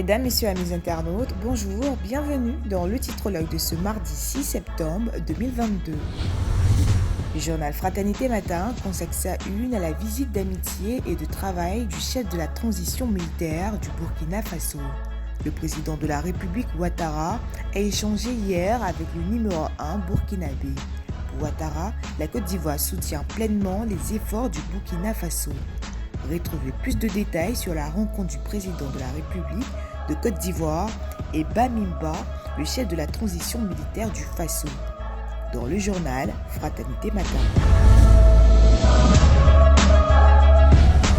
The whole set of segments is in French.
Mesdames, Messieurs, amis internautes, bonjour, bienvenue dans le titrologue de ce mardi 6 septembre 2022. Le journal Fraternité Matin consacre sa une à la visite d'amitié et de travail du chef de la transition militaire du Burkina Faso. Le président de la République Ouattara a échangé hier avec le numéro 1 burkinabé. Pour Ouattara, la Côte d'Ivoire soutient pleinement les efforts du Burkina Faso. Retrouvez plus de détails sur la rencontre du président de la République de Côte d'Ivoire et Bamimba, le chef de la transition militaire du Faso. Dans le journal Fraternité Matin.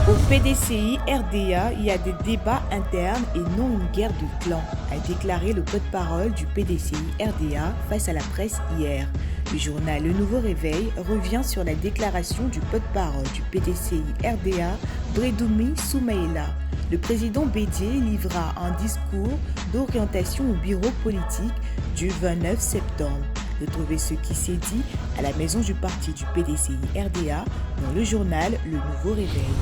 Au PDCI RDA, il y a des débats internes et non une guerre de clans, a déclaré le porte-parole du PDCI RDA face à la presse hier. Le journal Le Nouveau Réveil revient sur la déclaration du porte-parole du PDCI RDA, Bredoumi Soumaïla. Le président Bédié livra un discours d'orientation au bureau politique du 29 septembre. Retrouvez ce qui s'est dit à la maison du parti du PDCI RDA dans le journal Le Nouveau Réveil.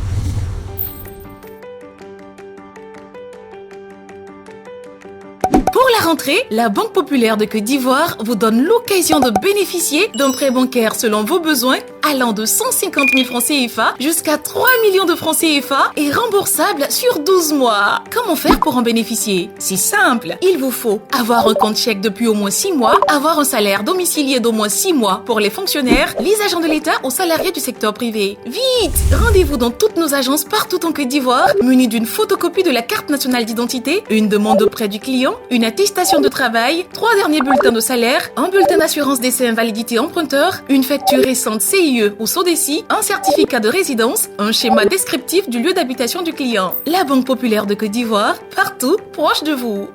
Pour la rentrée, la Banque Populaire de Côte d'Ivoire vous donne l'occasion de bénéficier d'un prêt bancaire selon vos besoins allant de 150 000 francs CFA jusqu'à 3 millions de francs CFA et remboursable sur 12 mois. Comment faire pour en bénéficier? C'est simple, il vous faut avoir un compte chèque depuis au moins 6 mois, avoir un salaire domicilié d'au moins 6 mois pour les fonctionnaires, les agents de l'État ou salariés du secteur privé. Vite! Rendez-vous dans toutes nos agences partout en Côte d'Ivoire, munis d'une photocopie de la carte nationale d'identité, une demande auprès du client, une attestation de travail, 3 derniers bulletins de salaire, un bulletin d'assurance décès invalidité emprunteur, une facture récente CIE ou SODECI, un certificat de résidence, un schéma descriptif du lieu d'habitation du client. La Banque Populaire de Côte d'Ivoire, partout, proche de vous.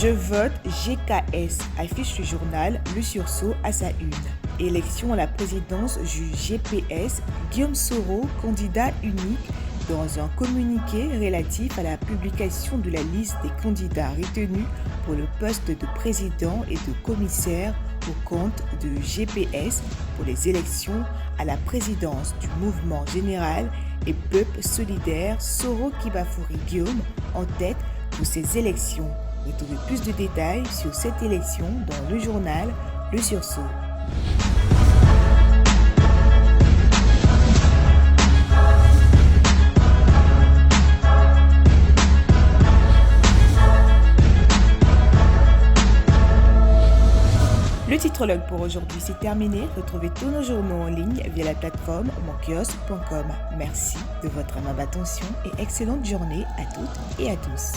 Je vote GKS, affiche le journal Le Sursaut à sa une. Élection à la présidence du GPS, Guillaume Soro, candidat unique. Dans un communiqué relatif à la publication de la liste des candidats retenus pour le poste de président et de commissaire au compte de GPS pour les élections à la présidence du mouvement général et peuple solidaire, Soro Kibafouri Guillaume en tête pour ces élections. Retrouvez plus de détails sur cette élection dans le journal Le Sursaut. Le titrologue pour aujourd'hui, c'est terminé. Retrouvez tous nos journaux en ligne via la plateforme monkios.com. Merci de votre aimable attention et excellente journée à toutes et à tous.